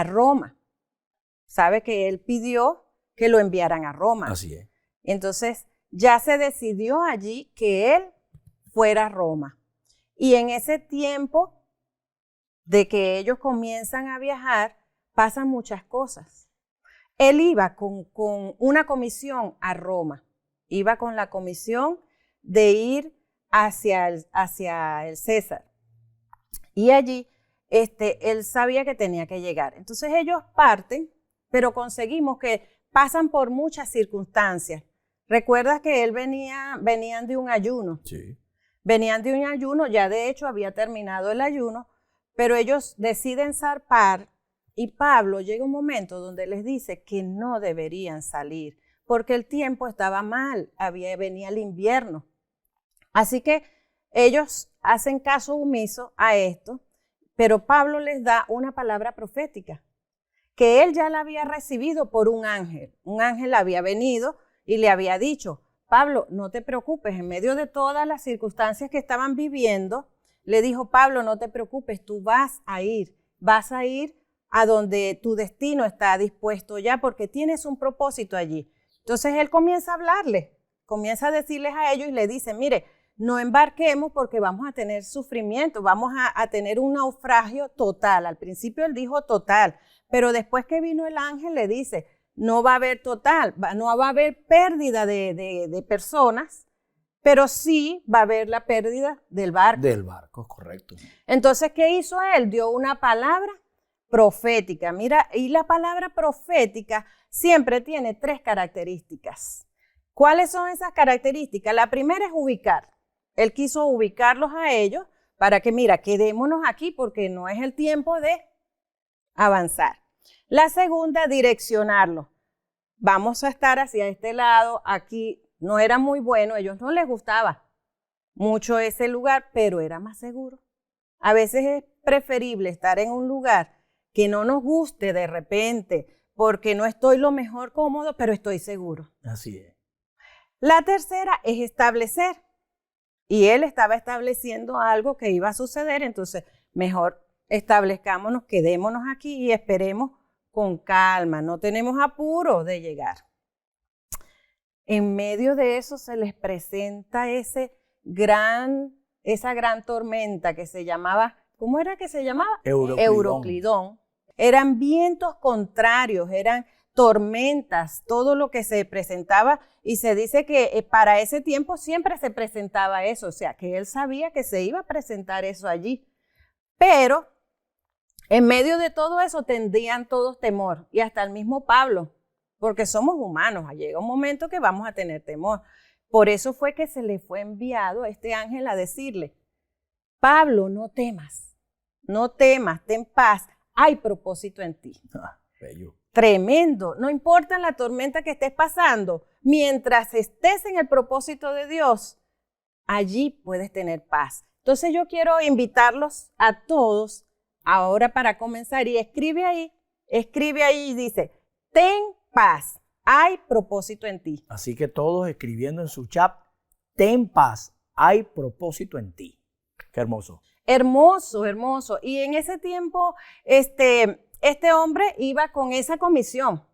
a Roma. Sabe que él pidió que lo enviaran a Roma. Así es. Entonces, ya se decidió allí que él fuera a Roma. Y en ese tiempo de que ellos comienzan a viajar, pasan muchas cosas. Él iba con una comisión a Roma. Iba con la comisión de ir hacia el César. Y allí él sabía que tenía que llegar. Entonces ellos parten, pero conseguimos que pasan por muchas circunstancias. ¿Recuerdas que él venían de un ayuno? Sí. Venían de un ayuno, ya de hecho había terminado el ayuno, pero ellos deciden zarpar y Pablo llega un momento donde les dice que no deberían salir porque el tiempo estaba mal, venía el invierno. Así que ellos hacen caso omiso a esto, pero Pablo les da una palabra profética que él ya la había recibido por un ángel. Un ángel había venido y le había dicho: Pablo, no te preocupes, en medio de todas las circunstancias que estaban viviendo, le dijo: Pablo, no te preocupes, tú vas a ir a donde tu destino está dispuesto ya porque tienes un propósito allí. Entonces él comienza a hablarles, comienza a decirles a ellos y le dice: mire, no embarquemos porque vamos a tener sufrimiento, vamos a tener un naufragio total. Al principio él dijo total, pero después que vino el ángel le dice: no va a haber total, no va a haber pérdida de personas, pero sí va a haber la pérdida del barco. Del barco, correcto. Entonces, ¿qué hizo él? Dio una palabra profética. Mira, y la palabra profética siempre tiene 3 características. ¿Cuáles son esas características? La primera es ubicar. Él quiso ubicarlos a ellos para que, mira, quedémonos aquí porque no es el tiempo de avanzar. La segunda, direccionarlos. Vamos a estar hacia este lado, aquí no era muy bueno, a ellos no les gustaba mucho ese lugar, pero era más seguro. A veces es preferible estar en un lugar que no nos guste de repente, porque no estoy lo mejor cómodo, pero estoy seguro. Así es. La tercera es establecer. Y él estaba estableciendo algo que iba a suceder, entonces mejor establezcámonos, quedémonos aquí y esperemos con calma, no tenemos apuro de llegar. En medio de eso se les presenta esa gran tormenta que se llamaba, ¿cómo era que se llamaba? Euroclidón. Eran vientos contrarios, eran tormentas, todo lo que se presentaba, y se dice que para ese tiempo siempre se presentaba eso, o sea, que él sabía que se iba a presentar eso allí. Pero en medio de todo eso tendrían todos temor, y hasta el mismo Pablo, porque somos humanos, llega un momento que vamos a tener temor. Por eso fue que se le fue enviado a este ángel a decirle: Pablo, no temas, ten paz, hay propósito en ti. Bello. Tremendo, no importa la tormenta que estés pasando, mientras estés en el propósito de Dios, allí puedes tener paz. Entonces yo quiero invitarlos a todos ahora para comenzar, y escribe ahí y dice: ten paz, hay propósito en ti. Así que todos escribiendo en su chat: ten paz, hay propósito en ti. Qué hermoso. Hermoso, hermoso. Y en ese tiempo, este hombre iba con esa comisión.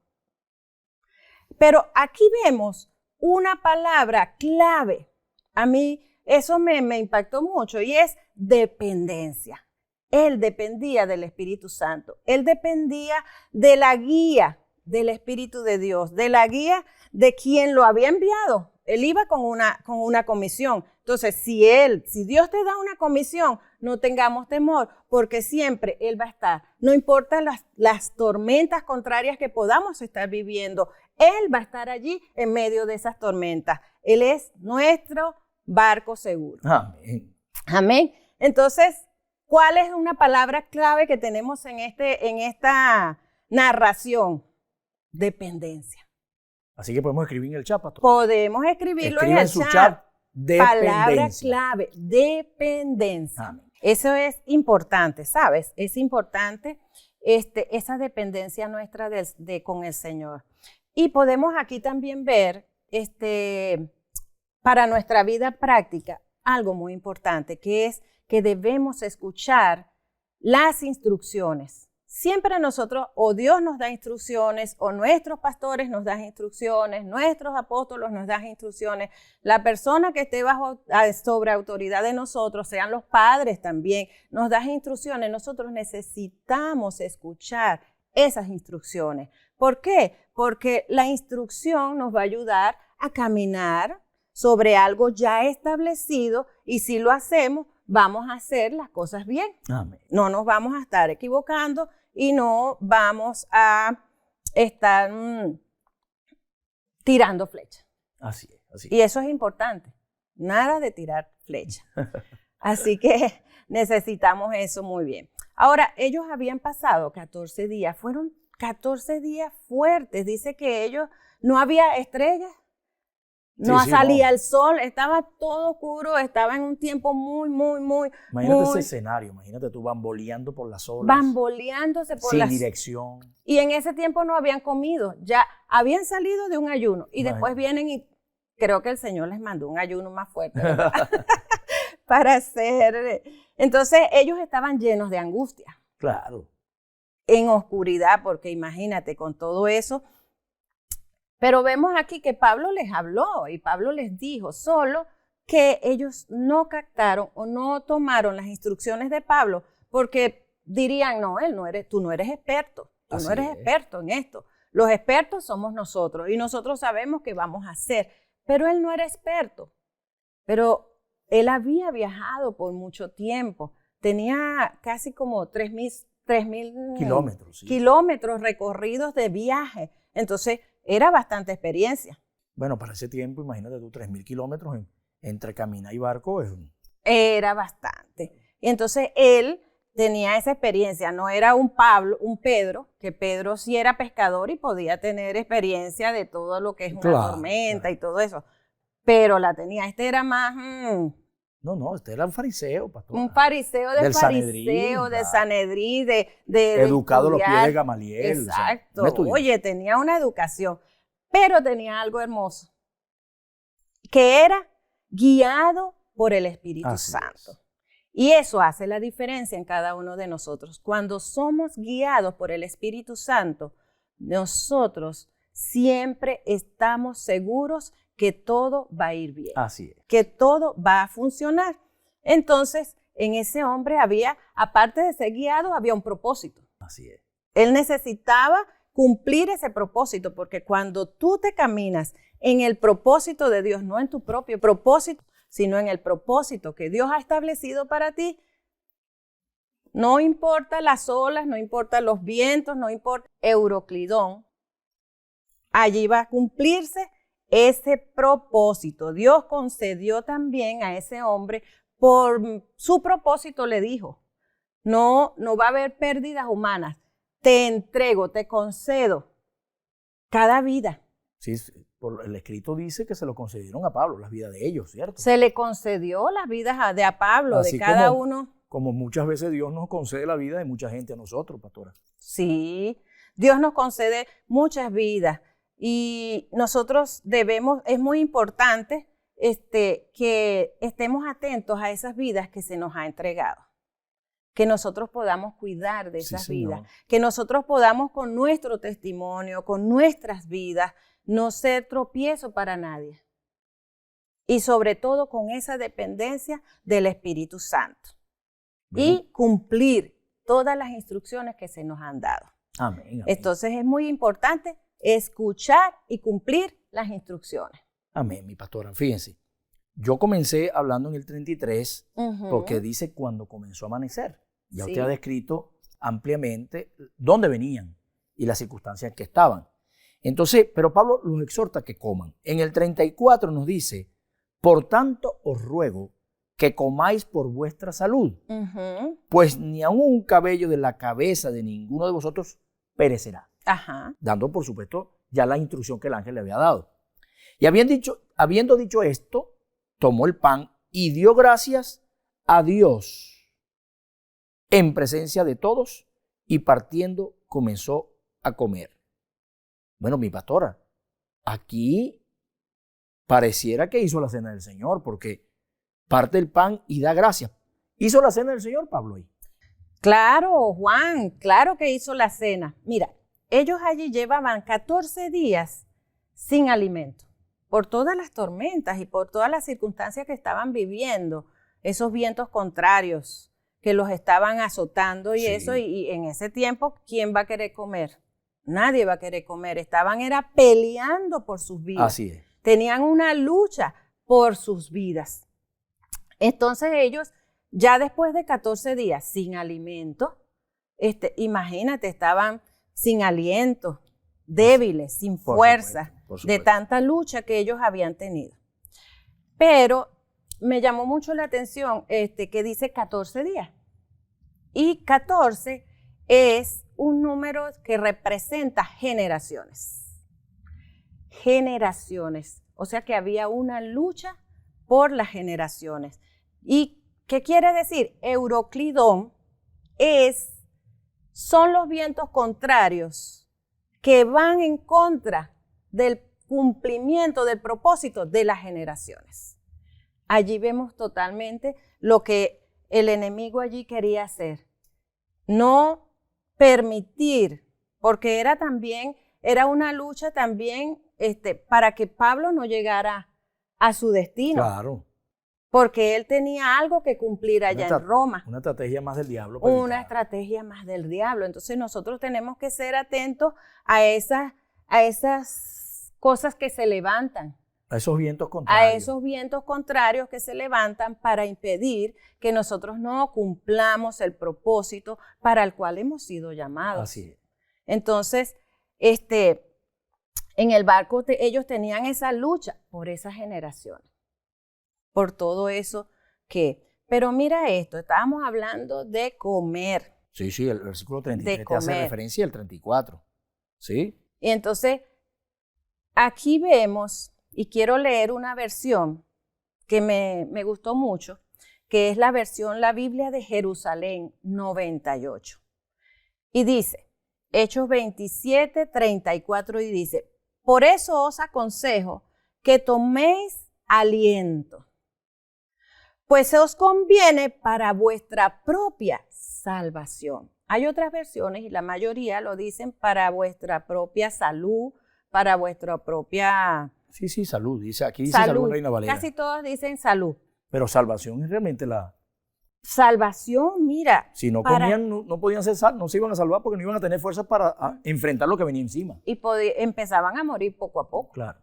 Pero aquí vemos una palabra clave. A mí eso me impactó mucho, y es dependencia. Él dependía del Espíritu Santo. Él dependía de la guía del Espíritu de Dios, de la guía de quien lo había enviado. Él iba con una comisión. Entonces, si Dios te da una comisión, no tengamos temor, porque siempre Él va a estar. No importa las tormentas contrarias que podamos estar viviendo, Él va a estar allí en medio de esas tormentas. Él es nuestro barco seguro. Amén. Amén. Entonces, ¿cuál es una palabra clave que tenemos en esta narración? Dependencia. Así que podemos escribir en el chat, pastor. Podemos escribirlo en el chat. Dependencia. Palabra clave, dependencia. Amén. Eso es importante, ¿sabes? Es importante esa dependencia nuestra con el Señor. Y podemos aquí también ver, para nuestra vida práctica, algo muy importante, que es que debemos escuchar las instrucciones. siempre nosotros, o Dios nos da instrucciones, o nuestros pastores nos dan instrucciones, nuestros apóstolos nos dan instrucciones, la persona que esté sobre autoridad de nosotros, sean los padres también, nos dan instrucciones. Nosotros necesitamos escuchar esas instrucciones. ¿Por qué? Porque la instrucción nos va a ayudar a caminar sobre algo ya establecido, y si lo hacemos, vamos a hacer las cosas bien. Amén. No nos vamos a estar equivocando y no vamos a estar tirando flechas. Así es, así es. Y eso es importante. Nada de tirar flechas. Así que necesitamos eso muy bien. Ahora, ellos habían pasado 14 días. Fueron 14 días fuertes. Dice que ellos, no había estrellas. No salía el sol, estaba todo oscuro, estaba en un tiempo muy. Imagínate ese escenario, imagínate tú bamboleando por las olas. Bamboleándose por las... Sin dirección. Y en ese tiempo no habían comido, ya habían salido de un ayuno y después vienen y creo que el Señor les mandó un ayuno más fuerte, ¿verdad? Para hacer... Entonces ellos estaban llenos de angustia. Claro. En oscuridad, porque imagínate con todo eso... Pero vemos aquí que Pablo les habló y Pablo les dijo, solo que ellos no captaron o no tomaron las instrucciones de Pablo, porque dirían, no, tú no eres experto, tú no eres experto en esto. Los expertos somos nosotros y nosotros sabemos qué vamos a hacer, pero él no era experto. Pero él había viajado por mucho tiempo, tenía casi como 3.000 kilómetros recorridos de viaje, entonces era bastante experiencia. Bueno, para ese tiempo, imagínate tú, 3.000 kilómetros entre camina y barco. Era bastante. Y entonces él tenía esa experiencia, no era un Pedro, que Pedro sí era pescador y podía tener experiencia de todo lo que es una tormenta y todo eso, pero la tenía, este era más... No, este era un fariseo, pastor. Un fariseo de Sanedrín, de educado a los pies de Gamaliel. Exacto. O sea, oye, tenía una educación, pero tenía algo hermoso, que era guiado por el Espíritu Santo. Y eso hace la diferencia en cada uno de nosotros. Cuando somos guiados por el Espíritu Santo, nosotros siempre estamos seguros que todo va a ir bien. Así es. Que todo va a funcionar. Entonces, en ese hombre había, aparte de ser guiado, había un propósito. Así es. Él necesitaba cumplir ese propósito, porque cuando tú te caminas en el propósito de Dios, no en tu propio propósito, sino en el propósito que Dios ha establecido para ti, no importa las olas, no importa los vientos, no importa Euroclidón, allí va a cumplirse ese propósito. Dios concedió también a ese hombre, por su propósito le dijo, no va a haber pérdidas humanas, te entrego, te concedo cada vida. Sí, por el escrito dice que se lo concedieron a Pablo, las vidas de ellos, ¿cierto? Se le concedió las vidas a Pablo, así de cada uno. Como muchas veces Dios nos concede la vida de mucha gente a nosotros, pastora. Sí, Dios nos concede muchas vidas. Y nosotros es muy importante que estemos atentos a esas vidas que se nos ha entregado, que nosotros podamos cuidar de esas vidas, que nosotros podamos con nuestro testimonio, con nuestras vidas, no ser tropiezo para nadie. Y sobre todo con esa dependencia del Espíritu Santo. Y cumplir todas las instrucciones que se nos han dado. Amén, amén. Entonces es muy importante escuchar y cumplir las instrucciones. Amén, mi pastora. Fíjense, yo comencé hablando en el 33 porque dice cuando comenzó a amanecer. Ya usted ha descrito ampliamente dónde venían y las circunstancias en que estaban. Entonces, pero Pablo los exhorta a que coman. En el 34 nos dice, por tanto os ruego que comáis por vuestra salud, pues ni aun un cabello de la cabeza de ninguno de vosotros perecerá. Dando, por supuesto, ya la instrucción que el ángel le había dado. Y habiendo dicho esto, tomó el pan y dio gracias a Dios en presencia de todos y partiendo comenzó a comer. Bueno, mi pastora, aquí pareciera que hizo la cena del Señor porque parte el pan y da gracias. ¿Hizo la cena del Señor, Pablo? Claro, Juan, claro que hizo la cena. Mira, ellos allí llevaban 14 días sin alimento, por todas las tormentas y por todas las circunstancias que estaban viviendo, esos vientos contrarios que los estaban azotando y eso, y en ese tiempo, ¿quién va a querer comer? Nadie va a querer comer, era peleando por sus vidas. Así es. Tenían una lucha por sus vidas. Entonces ellos, ya después de 14 días sin alimento, imagínate, estaban sin aliento, débiles, sin fuerza, de tanta lucha que ellos habían tenido. Pero me llamó mucho la atención que dice 14 días. Y 14 es un número que representa generaciones. Generaciones. O sea que había una lucha por las generaciones. ¿Y qué quiere decir? Euroclidón son los vientos contrarios que van en contra del cumplimiento del propósito de las generaciones. Allí vemos totalmente lo que el enemigo allí quería hacer. No permitir, porque era una lucha también para que Pablo no llegara a su destino. Claro. Porque él tenía algo que cumplir allá en Roma. Una estrategia más del diablo. Una estrategia más del diablo. Entonces nosotros tenemos que ser atentos a esas cosas que se levantan. A esos vientos contrarios. A esos vientos contrarios que se levantan para impedir que nosotros no cumplamos el propósito para el cual hemos sido llamados. Así es. Entonces, en el barco ellos tenían esa lucha por esas generaciones. Por todo eso pero mira esto, estábamos hablando de comer. Sí, el versículo 33 te hace referencia al 34, ¿sí? Y entonces, aquí vemos, y quiero leer una versión que me gustó mucho, que es la versión, la Biblia de Jerusalén 98. Y dice, Hechos 27, 34, y dice, por eso os aconsejo que toméis aliento, pues se os conviene para vuestra propia salvación. Hay otras versiones y la mayoría lo dicen para vuestra propia salud, para vuestra propia... Sí, salud. Aquí dice salud en Reina Valera. Casi todos dicen salud. Pero salvación es realmente la... Salvación, mira. Si no comían, no podían ser salvos, no se iban a salvar porque no iban a tener fuerza para enfrentar lo que venía encima. Y empezaban a morir poco a poco. Claro.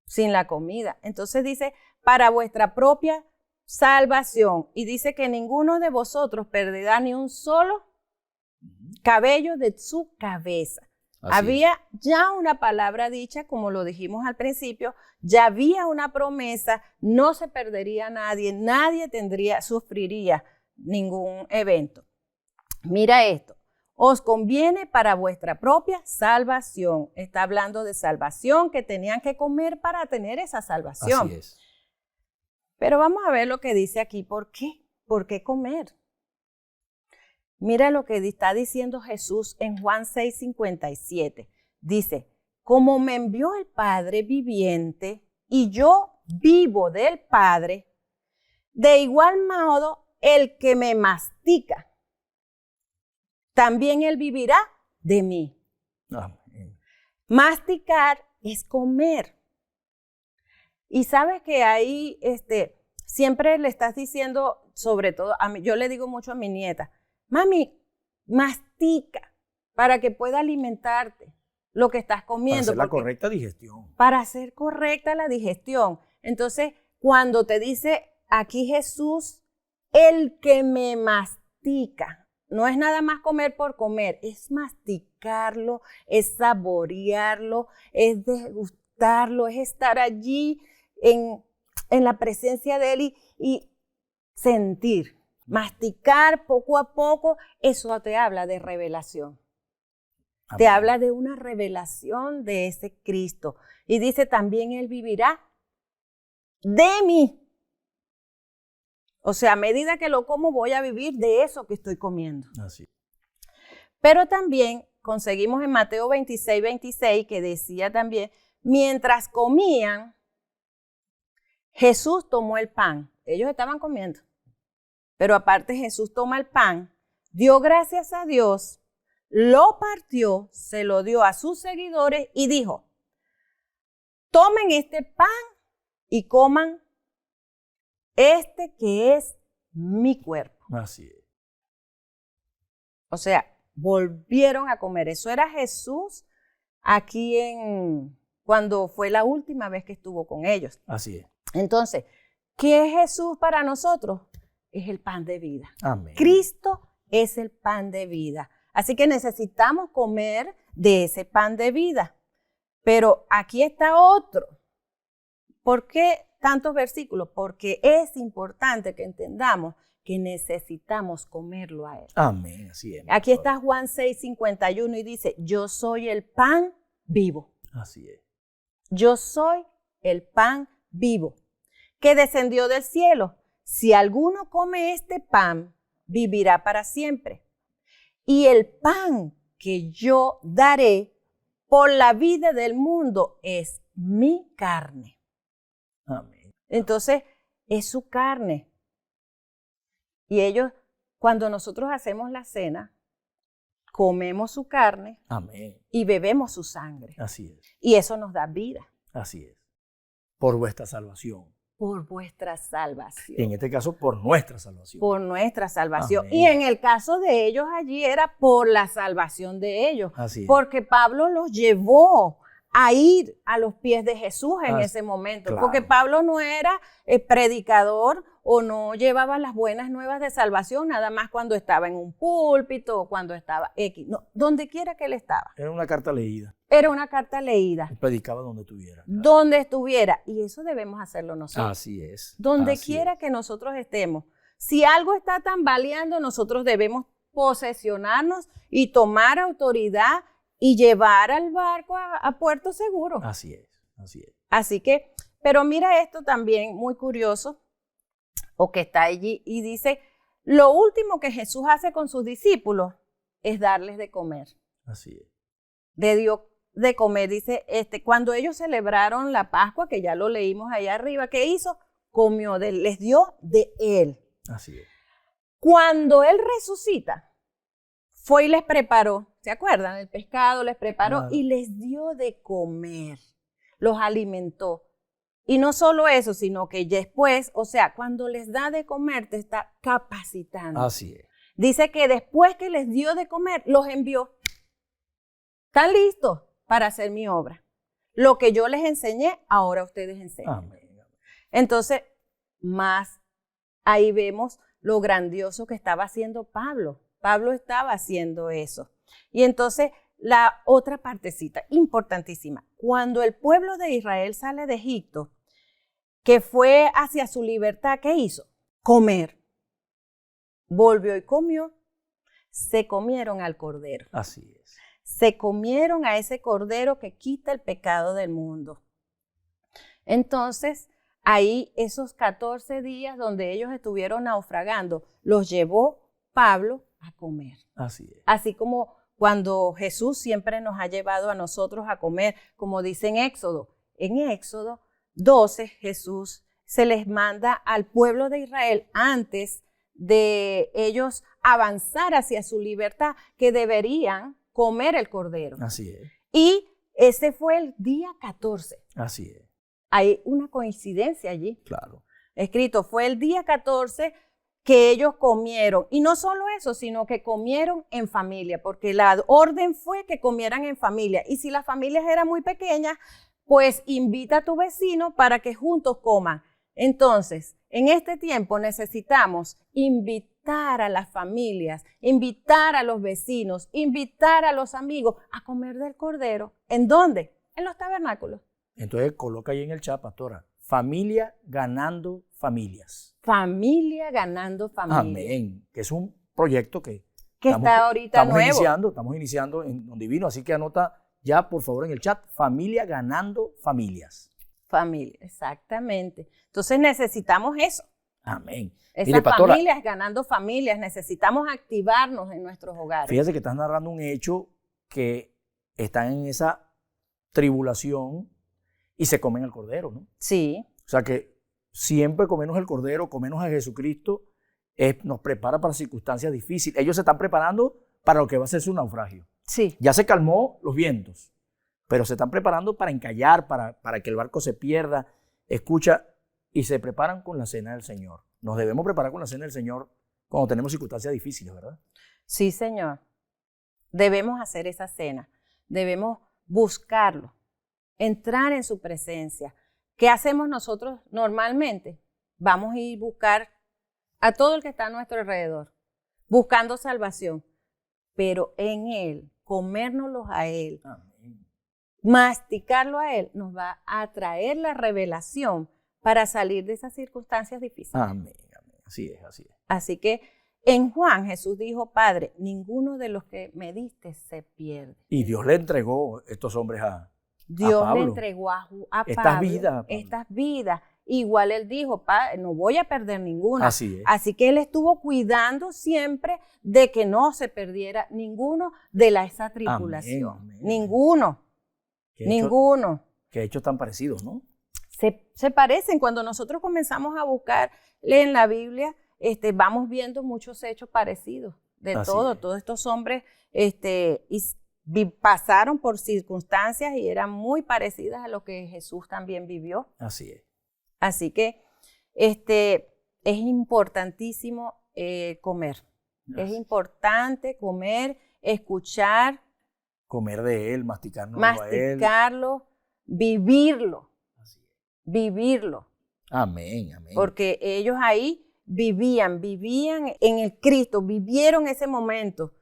Sin la comida. Entonces dice, para vuestra propia salvación. Y dice que ninguno de vosotros perderá ni un solo cabello de su cabeza. Había ya una palabra dicha, como lo dijimos al principio, ya había una promesa, no se perdería nadie sufriría ningún evento. Mira esto, os conviene para vuestra propia salvación. Está hablando de salvación, que tenían que comer para tener esa salvación. Así es. Pero vamos a ver lo que dice aquí. ¿Por qué? ¿Por qué comer? Mira lo que está diciendo Jesús en Juan 6:57. Dice, como me envió el Padre viviente y yo vivo del Padre, de igual modo el que me mastica, también él vivirá de mí. Masticar es comer. Y sabes que ahí siempre le estás diciendo, sobre todo, yo le digo mucho a mi nieta, mami, mastica para que pueda alimentarte lo que estás comiendo. Para hacer la correcta digestión. Para hacer correcta la digestión. Entonces, cuando te dice aquí Jesús, el que me mastica, no es nada más comer por comer, es masticarlo, es saborearlo, es degustarlo, es estar allí en la presencia de Él y sentir. Masticar poco a poco, eso te habla de revelación. Amén. Te habla de una revelación de ese Cristo. Y dice también Él vivirá de mí. O sea, a medida que lo como voy a vivir de eso que estoy comiendo. Así. Pero también conseguimos en Mateo 26:26 que decía también, mientras comían, Jesús tomó el pan. Ellos estaban comiendo. Pero aparte Jesús toma el pan, dio gracias a Dios, lo partió, se lo dio a sus seguidores y dijo, tomen este pan y coman este que es mi cuerpo. Así es. O sea, volvieron a comer. Eso era Jesús aquí cuando fue la última vez que estuvo con ellos. Así es. Entonces, ¿qué es Jesús para nosotros? Es el pan de vida. Amén. Cristo es el pan de vida. Así que necesitamos comer de ese pan de vida. Pero aquí está otro. ¿Por qué tantos versículos? Porque es importante que entendamos que necesitamos comerlo a Él. Amén, así es. Aquí está Juan 6:51 y dice, yo soy el pan vivo. Así es. Yo soy el pan vivo que descendió del cielo. Si alguno come este pan, vivirá para siempre. Y el pan que yo daré por la vida del mundo es mi carne. Amén. Entonces, es su carne. Y ellos, cuando nosotros hacemos la cena, comemos su carne. Amén. Y bebemos su sangre. Así es. Y eso nos da vida. Así es. Por vuestra salvación. Por vuestra salvación. En este caso, por nuestra salvación. Por nuestra salvación. Amén. Y en el caso de ellos allí era por la salvación de ellos. Así es. Porque Pablo los llevó a ir a los pies de Jesús en ese momento. Claro. Porque Pablo no era predicador o no llevaba las buenas nuevas de salvación nada más cuando estaba en un púlpito o cuando estaba X. No, donde quiera que él estaba. Era una carta leída. Era una carta leída. Él predicaba donde tuviera. Claro. Donde estuviera. Y eso debemos hacerlo nosotros. Así es. Donde Así quiera es. que nosotros estemos. Si algo está tambaleando, nosotros debemos posesionarnos y tomar autoridad y llevar al barco a puerto seguro. Así es. Así es. Así que, pero mira esto también muy curioso, o que está allí, y dice, lo último que Jesús hace con sus discípulos es darles de comer. Así es. Le dio de comer, dice, cuando ellos celebraron la Pascua, que ya lo leímos allá arriba, ¿qué hizo? Comió, les dio de él. Así es. Cuando él resucita, fue y les preparó, ¿se acuerdan? El pescado les preparó Claro. y les dio de comer, los alimentó. Y no solo eso, sino que después, o sea, cuando les da de comer, te está capacitando. Así es. Dice que después que les dio de comer, los envió. Están listos para hacer mi obra. Lo que yo les enseñé, ahora ustedes enseñan. Amén. Entonces, más ahí vemos lo grandioso que estaba haciendo Pablo. Pablo estaba haciendo eso. Y entonces, la otra partecita importantísima, cuando el pueblo de Israel sale de Egipto, que fue hacia su libertad, ¿qué hizo? Comer. Volvió y comió. Se comieron al cordero. Así es. Se comieron a ese cordero que quita el pecado del mundo. Entonces, ahí esos 14 días donde ellos estuvieron naufragando, los llevó Pablo a comer. Así es. Así como cuando Jesús siempre nos ha llevado a nosotros a comer, como dice en Éxodo. En Éxodo 12, Jesús se les manda al pueblo de Israel antes de ellos avanzar hacia su libertad, que deberían comer el cordero. Así es. Y ese fue el día 14. Así es. Hay una coincidencia allí. Claro. Escrito, fue el día 14 que ellos comieron. Y no solo eso, sino que comieron en familia, porque la orden fue que comieran en familia. Y si las familias eran muy pequeñas, pues invita a tu vecino para que juntos coman. Entonces, en este tiempo necesitamos invitar a las familias, invitar a los vecinos, invitar a los amigos a comer del cordero. ¿En dónde? En los tabernáculos. Entonces, coloca ahí en el chat, pastora, familia ganando familias. Familia ganando familia. Amén. Que es un proyecto que está ahorita nuevo. Estamos iniciando en Don Divino, así que anota ya, por favor, en el chat, familia ganando familias. Familia, exactamente. Entonces necesitamos eso. Amén. Esas Mire, pastora, familias ganando familias, necesitamos activarnos en nuestros hogares. fíjate que estás narrando un hecho que están en esa tribulación y se comen el cordero, ¿no? Sí. O sea que siempre comernos el cordero, comernos a Jesucristo, nos prepara para circunstancias difíciles. Ellos se están preparando para lo que va a ser su naufragio. Sí. Ya se calmó los vientos, pero se están preparando para encallar, para que el barco se pierda. Escucha, y se preparan con la cena del Señor. Nos debemos preparar con la cena del Señor cuando tenemos circunstancias difíciles, ¿verdad? Sí, Señor. Debemos hacer esa cena. Debemos buscarlo, entrar en su presencia. ¿Qué hacemos nosotros normalmente? Vamos a ir a buscar a todo el que está a nuestro alrededor, buscando salvación, pero en Él, comérnoslos a Él, Amén. masticarlo a Él, nos va a traer la revelación para salir de esas circunstancias difíciles. Amén, amén. Así es, así es. Así que en Juan Jesús dijo, Padre, ninguno de los que me diste se pierde. Y Dios le entregó estos hombres a Dios Pablo. le entregó a Estas Pablo vidas, Pablo. estas vidas. Igual él dijo, Padre, no voy a perder ninguna. Así es. Así que él estuvo cuidando siempre de que no se perdiera ninguno de esa tripulación. Amén, amén, Ninguno, ninguno. Que hechos tan parecidos, ¿no? Se parecen. Cuando nosotros comenzamos a buscar en la Biblia, vamos viendo muchos hechos parecidos de Así todo. es. Todos estos hombres pasaron por circunstancias y eran muy parecidas a lo que Jesús también vivió. Así es. Así que es importantísimo comer. Es importante comer, escuchar, Comer de Él, masticarnos a Él. masticarlo, vivirlo, Así es. vivirlo. Amén, amén. Porque ellos ahí vivían en el Cristo, vivieron ese momento.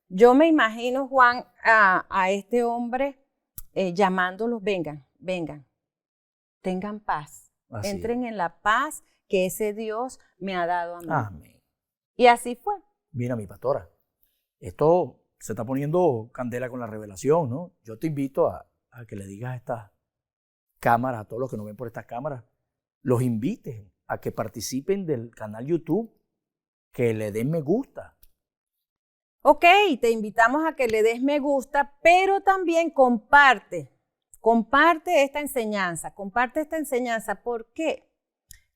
Yo me imagino, Juan, a este hombre llamándolos, vengan, vengan, tengan paz. Así Entren es. en la paz que ese Dios me ha dado a mí. Amén. Y así fue. Mira, mi pastora, esto se está poniendo candela con la revelación, ¿no? Yo te invito a que le digas a estas cámaras, a todos los que nos ven por estas cámaras, los invites a que participen del canal YouTube, que le den me gusta. Ok, te invitamos a que le des me gusta, pero también comparte esta enseñanza, ¿Por qué?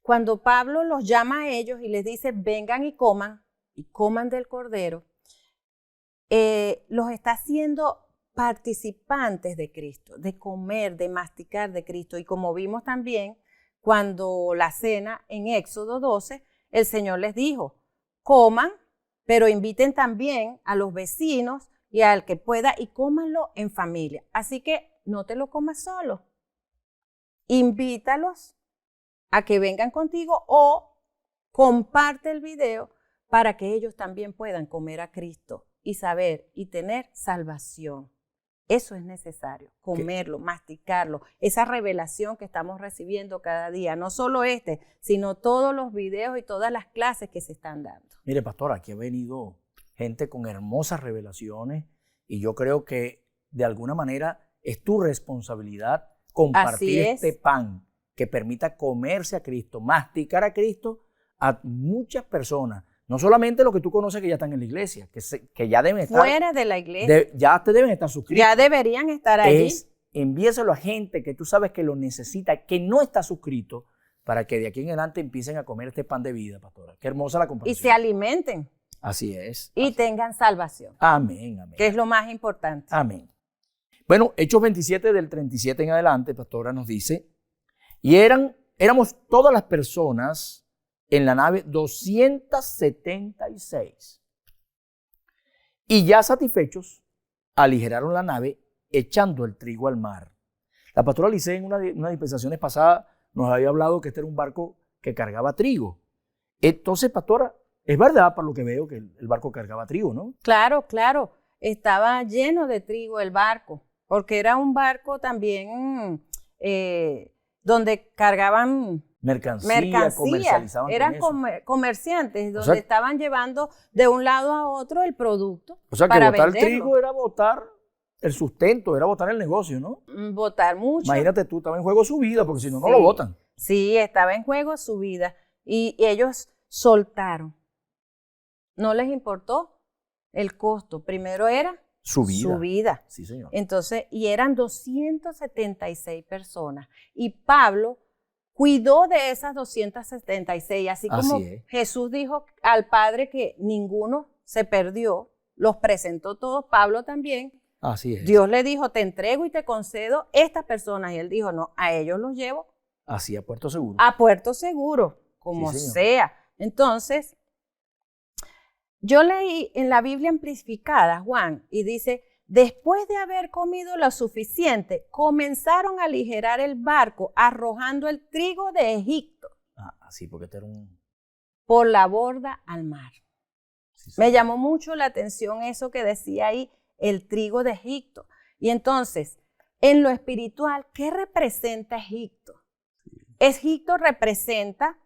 Cuando Pablo los llama a ellos y les dice, vengan y coman del Cordero, los está haciendo participantes de Cristo, de comer, de masticar de Cristo. Y como vimos también, cuando la cena en Éxodo 12, el Señor les dijo, coman, pero inviten también a los vecinos y al que pueda y cómanlo en familia. Así que no te lo comas solo. Invítalos a que vengan contigo o comparte el video para que ellos también puedan comer a Cristo y saber y tener salvación. Eso es necesario, comerlo, masticarlo, esa revelación que estamos recibiendo cada día, no solo sino todos los videos y todas las clases que se están dando. Mire, pastor, aquí ha venido gente con hermosas revelaciones y yo creo que de alguna manera es tu responsabilidad compartir este pan que permita comerse a Cristo, masticar a Cristo a muchas personas. No solamente los que tú conoces que ya están en la iglesia, que ya deben estar fuera de la iglesia. Ya te deben estar suscritos. Ya deberían estar allí. Envíeselo a gente que tú sabes que lo necesita, que no está suscrito, para que de aquí en adelante empiecen a comer este pan de vida, pastora. Qué hermosa la comparación. Y se alimenten. Así es. Y tengan salvación. Amén, amén. Que es lo más importante. Amén. Bueno, Hechos 27 del 37 en adelante, pastora, nos dice, y éramos todas las personas en la nave 276. Y ya satisfechos, aligeraron la nave echando el trigo al mar. La pastora Lice en unas dispensaciones pasadas nos había hablado que este era un barco que cargaba trigo. Entonces, pastora, es verdad por lo que veo que el barco cargaba trigo, ¿no? Claro, claro. Estaba lleno de trigo el barco, porque era un barco también donde cargaban mercancía, comercializaban. Eran comerciantes donde estaban llevando de un lado a otro el producto. O sea, que para botar venderlo. el trigo era botar el sustento, era botar el negocio, ¿no? Botar mucho. Imagínate tú, estaba en juego su vida, porque si no, no lo botan. Sí, estaba en juego su vida. Y ellos soltaron. No les importó el costo. Primero era su vida. Sí, señor. Entonces, y eran 276 personas. Y Pablo, cuidó de esas 276, así como Así es. Jesús dijo al Padre que ninguno se perdió, los presentó todos, Pablo también. Así es. Dios le dijo, te entrego y te concedo estas personas. Y él dijo, no, a ellos los llevo Así a puerto seguro. a puerto seguro, como Sí, señor. sea. Entonces, yo leí en la Biblia amplificada, Juan, y dice, después de haber comido lo suficiente, comenzaron a aligerar el barco, arrojando el trigo de Egipto Así, porque este era un... por la borda al mar. Sí, Me llamó mucho la atención eso que decía ahí, el trigo de Egipto. Y entonces, en lo espiritual, ¿qué representa Egipto? Egipto representa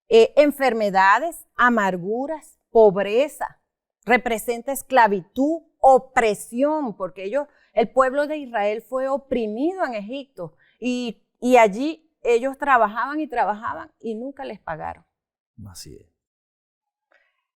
enfermedades, amarguras, pobreza, representa esclavitud, opresión, porque el pueblo de Israel fue oprimido en Egipto y allí ellos trabajaban y nunca les pagaron. Así es.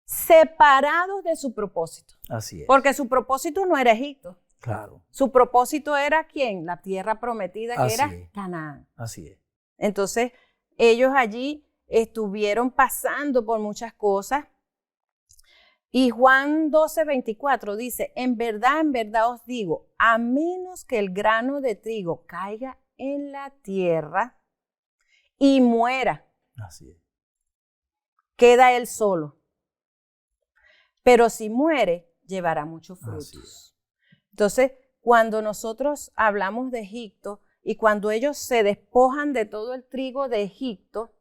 Separados de su propósito. Así es. Porque su propósito no era Egipto. Claro. Su propósito era ¿quién? La tierra prometida, que Así era es. Canaán. Así es. Entonces, ellos allí estuvieron pasando por muchas cosas. Y Juan 12:24 dice, en verdad os digo, a menos que el grano de trigo caiga en la tierra y muera, Así es. queda él solo. Pero si muere, llevará muchos Así frutos. es. Entonces, cuando nosotros hablamos de Egipto y cuando ellos se despojan de todo el trigo de Egipto,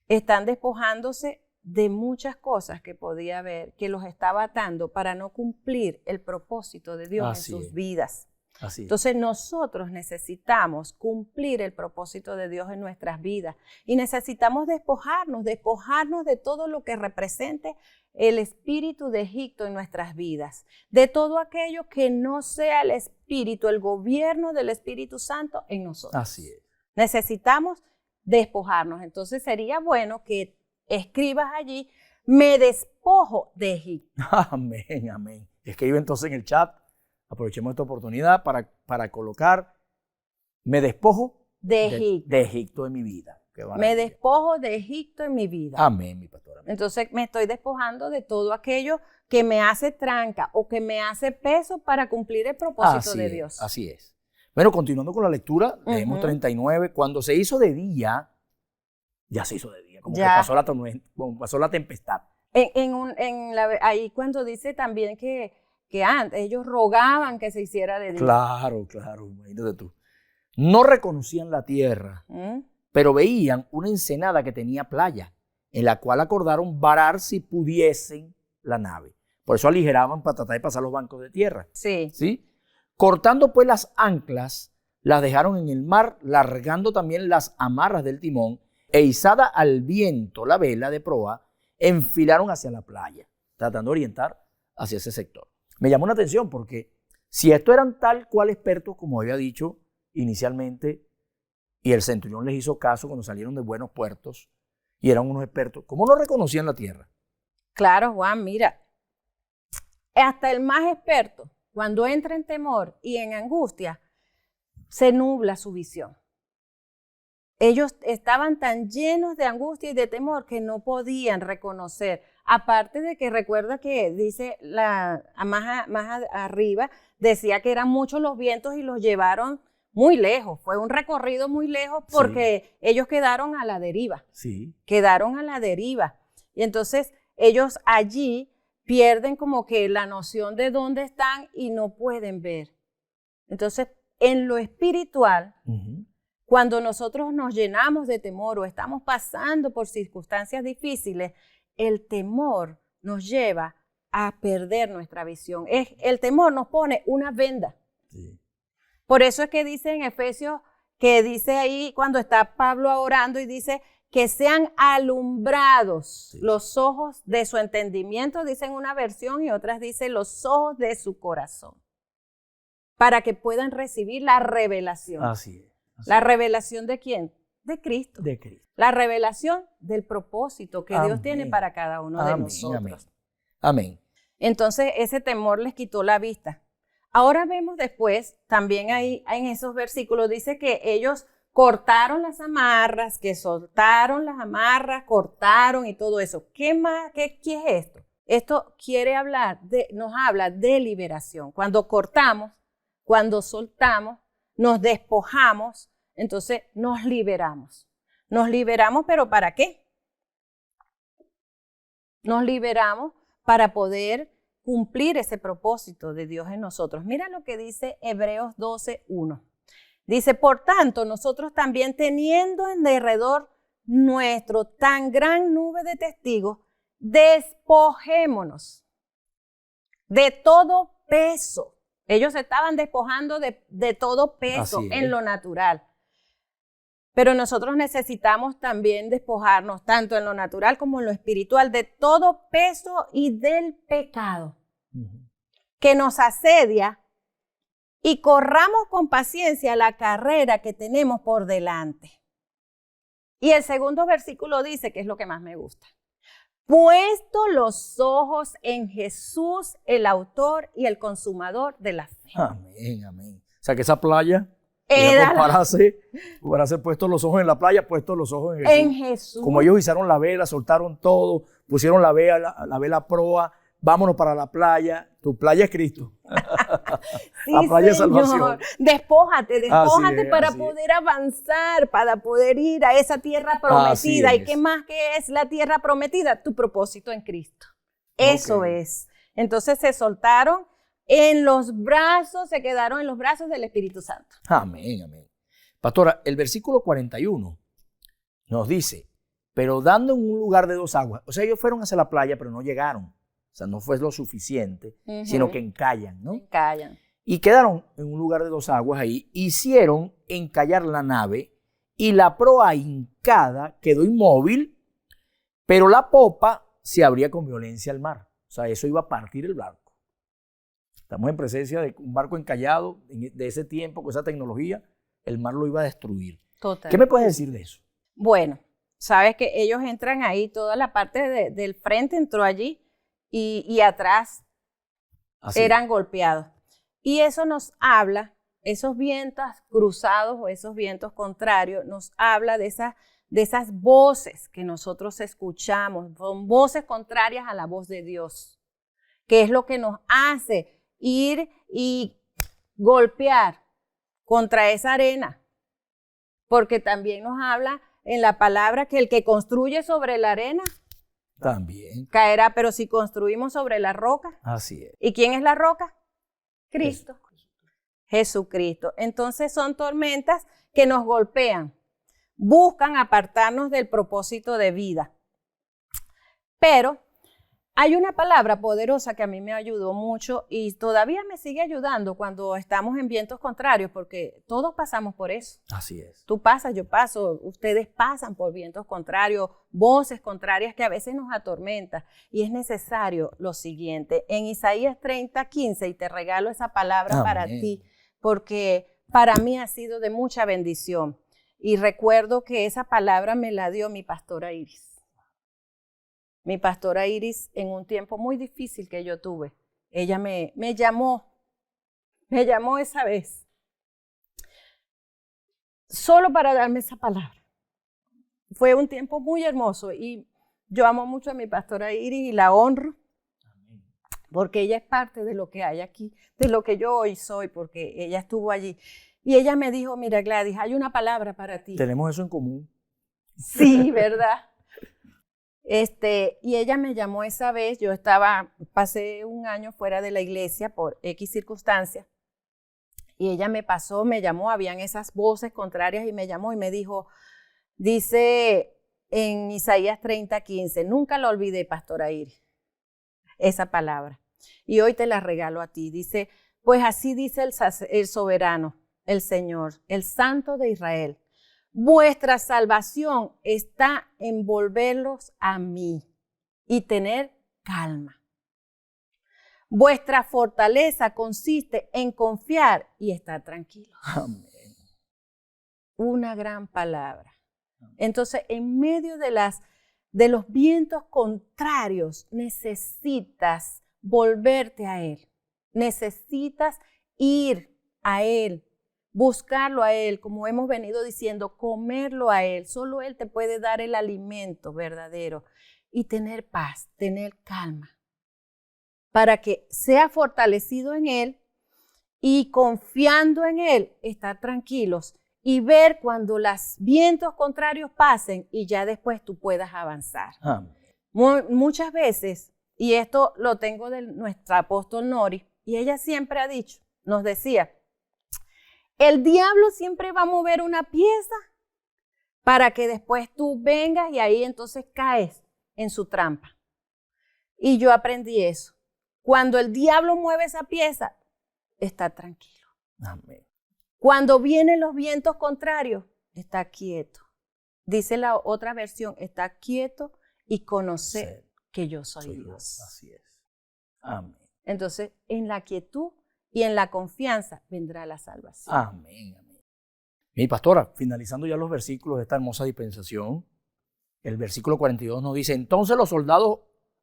están despojándose de muchas cosas que podía haber, que los estaba atando para no cumplir el propósito de Dios Así en sus es. vidas. Así es. Entonces nosotros necesitamos cumplir el propósito de Dios en nuestras vidas y necesitamos despojarnos de todo lo que represente el espíritu de Egipto en nuestras vidas, de todo aquello que no sea el espíritu, el gobierno del Espíritu Santo en nosotros. Así es. Necesitamos despojarnos. Entonces sería bueno que escribas allí, me despojo de Egipto. Amén, amén. Escribe entonces en el chat, aprovechemos esta oportunidad para colocar, me despojo De Egipto. de Egipto en mi vida. Qué Me maravilla. despojo de Egipto en mi vida. Amén, mi pastora. Entonces me estoy despojando de todo aquello que me hace tranca o que me hace peso para cumplir el propósito de Dios. Así es. Bueno, continuando con la lectura, leemos 39. Cuando se hizo de día, ya se hizo de día, como Ya. que pasó la tempestad. Ahí cuando dice también que antes ellos rogaban que se hiciera de día. Claro, claro, imagínate tú. No reconocían la tierra, ¿Mm? pero veían una ensenada que tenía playa, en la cual acordaron varar si pudiesen la nave. Por eso aligeraban para tratar de pasar los bancos de tierra. Sí. ¿Sí? Cortando pues las anclas, las dejaron en el mar, largando también las amarras del timón, e izada al viento la vela de proa, enfilaron hacia la playa, tratando de orientar hacia ese sector. Me llamó la atención porque si estos eran tal cual expertos, como había dicho inicialmente, y el centurión les hizo caso cuando salieron de buenos puertos, y eran unos expertos, ¿cómo no reconocían la tierra? Claro, Juan, mira, hasta el más experto, cuando entra en temor y en angustia, se nubla su visión. Ellos estaban tan llenos de angustia y de temor que no podían reconocer. Aparte de que recuerda que dice más arriba, decía que eran muchos los vientos y los llevaron muy lejos. Fue un recorrido muy lejos porque ellos quedaron a la deriva. Sí. Quedaron a la deriva. Y entonces ellos allí pierden como que la noción de dónde están y no pueden ver. Entonces, en lo espiritual, cuando nosotros nos llenamos de temor o estamos pasando por circunstancias difíciles, el temor nos lleva a perder nuestra visión. El temor nos pone una venda. Sí. Por eso es que dice en Efesios, que dice ahí cuando está Pablo orando y dice que sean alumbrados los ojos de su entendimiento, dice en una versión y otras dice los ojos de su corazón, para que puedan recibir la revelación. Así es. ¿La revelación de quién? De Cristo. De Cristo. La revelación del propósito que Dios Amén. tiene para cada uno de nosotros. Amén. Entonces ese temor les quitó la vista. Ahora vemos después, también ahí en esos versículos, dice que ellos cortaron las amarras, que soltaron las amarras, cortaron y todo eso. ¿Qué más? ¿Qué es esto? Esto nos habla de liberación. Cuando cortamos, cuando soltamos, nos despojamos, entonces nos liberamos. Nos liberamos, ¿pero para qué? Nos liberamos para poder cumplir ese propósito de Dios en nosotros. Mira lo que dice Hebreos 12:1. Dice, por tanto, nosotros también teniendo en derredor nuestro tan gran nube de testigos, despojémonos de todo peso. Ellos estaban despojando de todo peso en lo natural. Pero nosotros necesitamos también despojarnos, tanto en lo natural como en lo espiritual, de todo peso y del pecado que nos asedia, y corramos con paciencia la carrera que tenemos por delante. Y el segundo versículo dice, que es lo que más me gusta, puesto los ojos en Jesús, el autor y el consumador de la fe. Amén, amén. O sea que esa playa era para ser puestos los ojos en la playa, puestos los ojos en Jesús. En Jesús. Como ellos izaron la vela, soltaron todo, pusieron la vela a proa, vámonos para la playa. Tu playa es Cristo. Sí, la playa es Señor. salvación. Despójate para poder avanzar, para poder ir a esa tierra prometida. ¿Y qué más que es la tierra prometida? Tu propósito en Cristo. Eso es. Entonces se soltaron se quedaron en los brazos del Espíritu Santo. Amén, amén. Pastora, el versículo 41 nos dice, pero dando en un lugar de 2 aguas. O sea, ellos fueron hacia la playa, pero no llegaron. O sea, no fue lo suficiente, sino que encallan, ¿no? Encallan. Y quedaron en un lugar de 2 aguas ahí, hicieron encallar la nave y la proa hincada quedó inmóvil, pero la popa se abría con violencia al mar. O sea, eso iba a partir el barco. Estamos en presencia de un barco encallado de ese tiempo, con esa tecnología, el mar lo iba a destruir. Total. ¿Qué me puedes decir de eso? Bueno, sabes que ellos entran ahí, toda la parte del frente entró allí y atrás eran golpeados. Y eso nos habla, esos vientos cruzados o esos vientos contrarios, nos habla de esas voces que nosotros escuchamos, son voces contrarias a la voz de Dios, que es lo que nos hace ir y golpear contra esa arena, porque también nos habla en la palabra que el que construye sobre la arena también caerá, pero si construimos sobre la roca. Así es. ¿Y quién es la roca? Cristo. Jesucristo. Entonces son tormentas que nos golpean, buscan apartarnos del propósito de vida. Pero hay una palabra poderosa que a mí me ayudó mucho y todavía me sigue ayudando cuando estamos en vientos contrarios, porque todos pasamos por eso. Así es. Tú pasas, yo paso, ustedes pasan por vientos contrarios, voces contrarias que a veces nos atormentan. Y es necesario lo siguiente. En Isaías 30:15, y te regalo esa palabra para ti, porque para mí ha sido de mucha bendición. Y recuerdo que esa palabra me la dio mi pastora Iris. Mi pastora Iris, en un tiempo muy difícil que yo tuve, ella me llamó esa vez, solo para darme esa palabra. Fue un tiempo muy hermoso y yo amo mucho a mi pastora Iris y la honro, porque ella es parte de lo que hay aquí, de lo que yo hoy soy, porque ella estuvo allí. Y ella me dijo, mira Gladys, hay una palabra para ti. Tenemos eso en común. Sí, ¿verdad? Y ella me llamó esa vez, pasé un año fuera de la iglesia por X circunstancias, y ella me llamó, habían esas voces contrarias y me llamó y me dijo, dice en Isaías 30:15, nunca la olvidé, pastora Iris, esa palabra, y hoy te la regalo a ti. Dice, pues así dice el soberano, el Señor, el Santo de Israel. Vuestra salvación está en volverlos a mí y tener calma. Vuestra fortaleza consiste en confiar y estar tranquilos. Amén. Una gran palabra. Entonces, en medio de los vientos contrarios, necesitas volverte a Él. Necesitas ir a Él. buscarlo a Él, como hemos venido diciendo, comerlo a Él. Solo Él te puede dar el alimento verdadero y tener paz, tener calma, para que sea fortalecido en Él y confiando en Él, estar tranquilos y ver cuando los vientos contrarios pasen y ya después tú puedas avanzar. Muchas veces, y esto lo tengo de nuestra apóstol Nori, y ella siempre ha dicho, nos decía, el diablo siempre va a mover una pieza para que después tú vengas y ahí entonces caes en su trampa. Y yo aprendí eso. Cuando el diablo mueve esa pieza, está tranquilo. Amén. Cuando vienen los vientos contrarios, está quieto. Dice la otra versión, está quieto y conocer que yo soy Dios. Así es. Amén. Entonces, en la quietud y en la confianza vendrá la salvación. Amén, amén. Mi pastora, finalizando ya los versículos de esta hermosa dispensación, el versículo 42 nos dice, entonces los soldados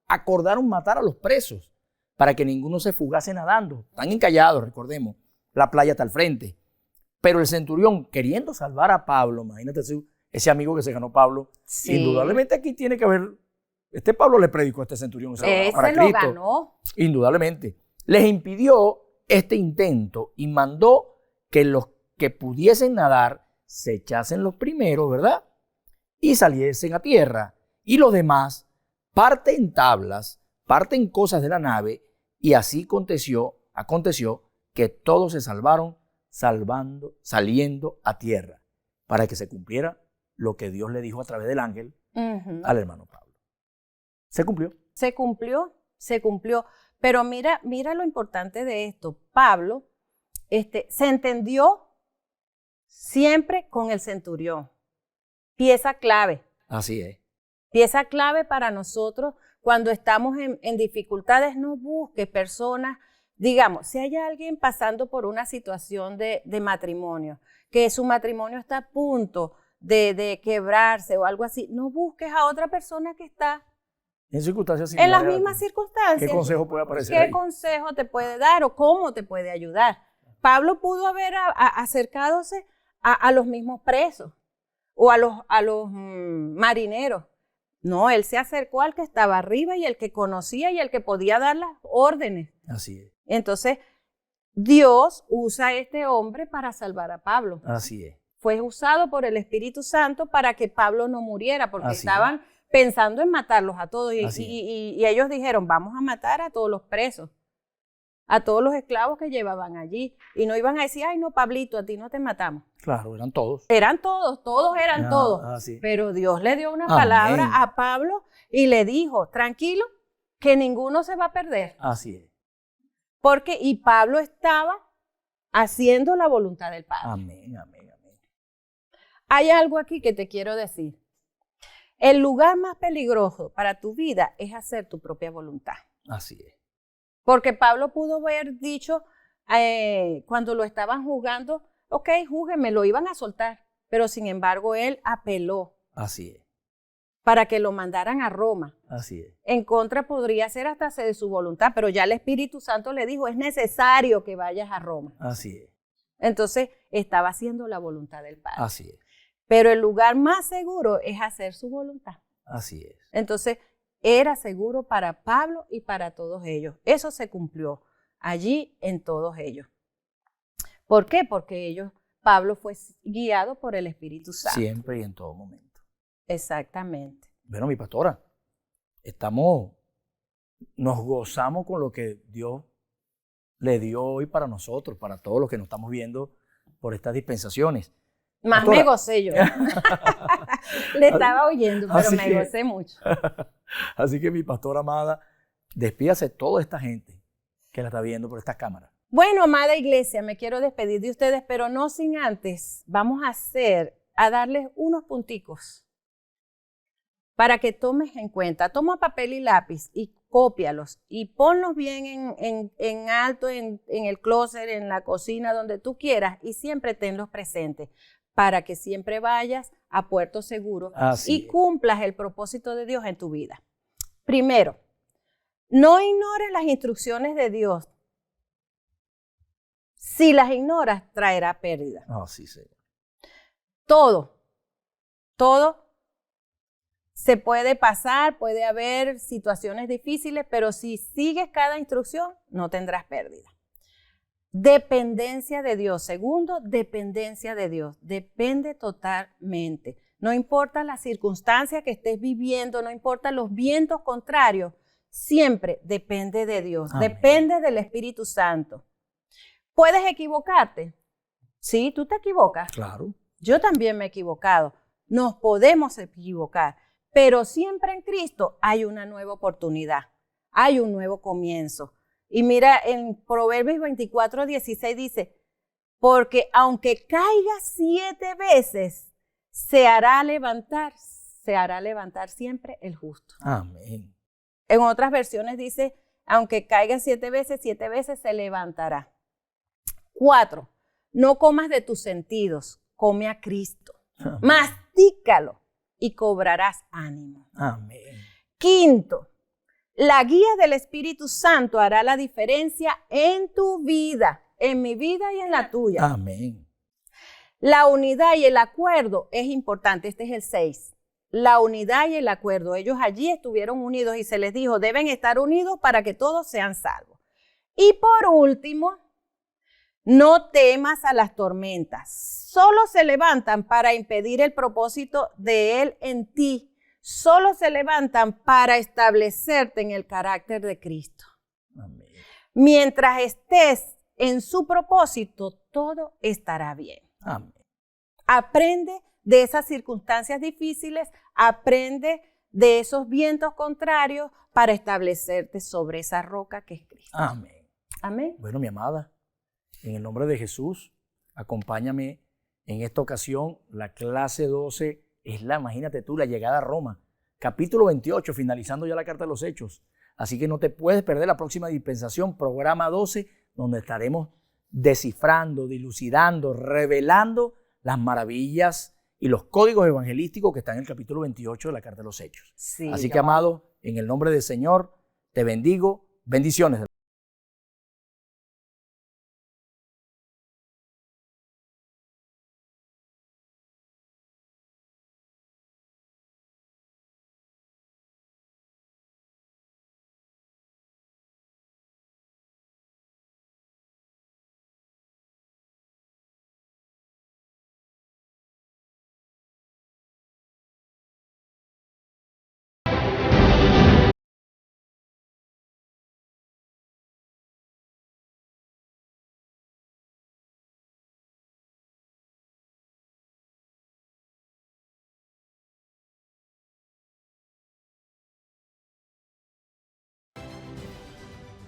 acordaron matar a los presos para que ninguno se fugase nadando. Están encallados, recordemos, la playa está al frente. Pero el centurión, queriendo salvar a Pablo, imagínate ese amigo que se ganó Pablo, indudablemente aquí tiene que haber, Pablo le predicó a este centurión para Cristo. Lo ganó. Indudablemente. Les impidió este intento y mandó que los que pudiesen nadar se echasen los primeros, ¿verdad? Y saliesen a tierra. Y los demás parten tablas, parten cosas de la nave, y así aconteció que todos se salvaron saliendo a tierra, para que se cumpliera lo que Dios le dijo a través del ángel al hermano Pablo. ¿Se cumplió? Se cumplió. Pero mira lo importante de esto. Pablo se entendió siempre con el centurión. Pieza clave. Así es. Pieza clave para nosotros cuando estamos en dificultades. No busques personas, digamos, si hay alguien pasando por una situación de matrimonio, que su matrimonio está a punto de quebrarse o algo así, no busques a otra persona que está en circunstancias similares. En las mismas circunstancias. ¿Qué consejo puede aparecer ahí? ¿Qué consejo te puede dar o cómo te puede ayudar? Pablo pudo haber acercádose a los mismos presos o a los marineros. No, él se acercó al que estaba arriba y el que conocía y el que podía dar las órdenes. Así es. Entonces, Dios usa a este hombre para salvar a Pablo. Así es. Fue usado por el Espíritu Santo para que Pablo no muriera, porque estaban pensando en matarlos a todos. Y ellos dijeron, vamos a matar a todos los presos, a todos los esclavos que llevaban allí. Y no iban a decir, ay, no, Pablito, a ti no te matamos. Claro, eran todos. Todos eran todos. Pero Dios le dio una palabra a Pablo y le dijo, tranquilo, que ninguno se va a perder. Así es. Y Pablo estaba haciendo la voluntad del Padre. Amén, amén, amén. Hay algo aquí que te quiero decir. El lugar más peligroso para tu vida es hacer tu propia voluntad. Así es. Porque Pablo pudo haber dicho, cuando lo estaban juzgando, ok, júguenme, lo iban a soltar. Pero sin embargo, él apeló. Así es. Para que lo mandaran a Roma. Así es. En contra podría ser hasta de su voluntad, pero ya el Espíritu Santo le dijo, es necesario que vayas a Roma. Así es. Entonces, estaba haciendo la voluntad del Padre. Así es. Pero el lugar más seguro es hacer su voluntad. Así es. Entonces, era seguro para Pablo y para todos ellos. Eso se cumplió allí en todos ellos. ¿Por qué? Porque Pablo fue guiado por el Espíritu Santo. Siempre y en todo momento. Exactamente. Bueno, mi pastora, nos gozamos con lo que Dios le dio hoy para nosotros, para todos los que nos estamos viendo por estas dispensaciones. Más pastora, me gocé yo. Le estaba oyendo, pero me gocé mucho. Así que mi pastora amada, despídase toda esta gente que la está viendo por estas cámaras. Bueno, amada iglesia, me quiero despedir de ustedes, pero no sin antes, vamos a darles unos punticos para que tomes en cuenta. Toma papel y lápiz y cópialos y ponlos bien en alto, en el closet, en la cocina, donde tú quieras, y siempre tenlos presentes para que siempre vayas a puerto seguro y cumplas el propósito de Dios en tu vida. Primero, no ignores las instrucciones de Dios. Si las ignoras, traerá pérdida. Sí, Señor. Todo se puede pasar, puede haber situaciones difíciles, pero si sigues cada instrucción, no tendrás pérdida. Dependencia de Dios. Segundo, dependencia de Dios. Depende totalmente. No importa la circunstancia que estés viviendo, no importa los vientos contrarios, siempre depende de Dios. Amén. Depende del Espíritu Santo. ¿Puedes equivocarte? Sí, tú te equivocas. Claro. Yo también me he equivocado. Nos podemos equivocar, pero siempre en Cristo hay una nueva oportunidad, hay un nuevo comienzo. Y mira, en Proverbios 24:16 dice, porque aunque caiga 7 veces, se hará levantar siempre el justo. Amén. En otras versiones dice, aunque caiga 7 veces se levantará. 4, no comas de tus sentidos, come a Cristo. Amén. Mastícalo y cobrarás ánimo. Amén. 5, la guía del Espíritu Santo hará la diferencia en tu vida, en mi vida y en la tuya. Amén. La unidad y el acuerdo es importante. Este es el 6. La unidad y el acuerdo. Ellos allí estuvieron unidos y se les dijo, deben estar unidos para que todos sean salvos. Y por último, no temas a las tormentas. Solo se levantan para impedir el propósito de Él en ti. Solo se levantan para establecerte en el carácter de Cristo. Amén. Mientras estés en su propósito, todo estará bien. Amén. Aprende de esas circunstancias difíciles, aprende de esos vientos contrarios para establecerte sobre esa roca que es Cristo. Amén. Amén. Bueno, mi amada, en el nombre de Jesús, acompáñame en esta ocasión. La clase 12 es imagínate tú, la llegada a Roma. Capítulo 28, finalizando ya la carta de los Hechos. Así que no te puedes perder la próxima dispensación, programa 12, donde estaremos descifrando, dilucidando, revelando las maravillas y los códigos evangelísticos que están en el capítulo 28 de la carta de los Hechos. Sí, así que, amado, en el nombre del Señor, te bendigo. Bendiciones.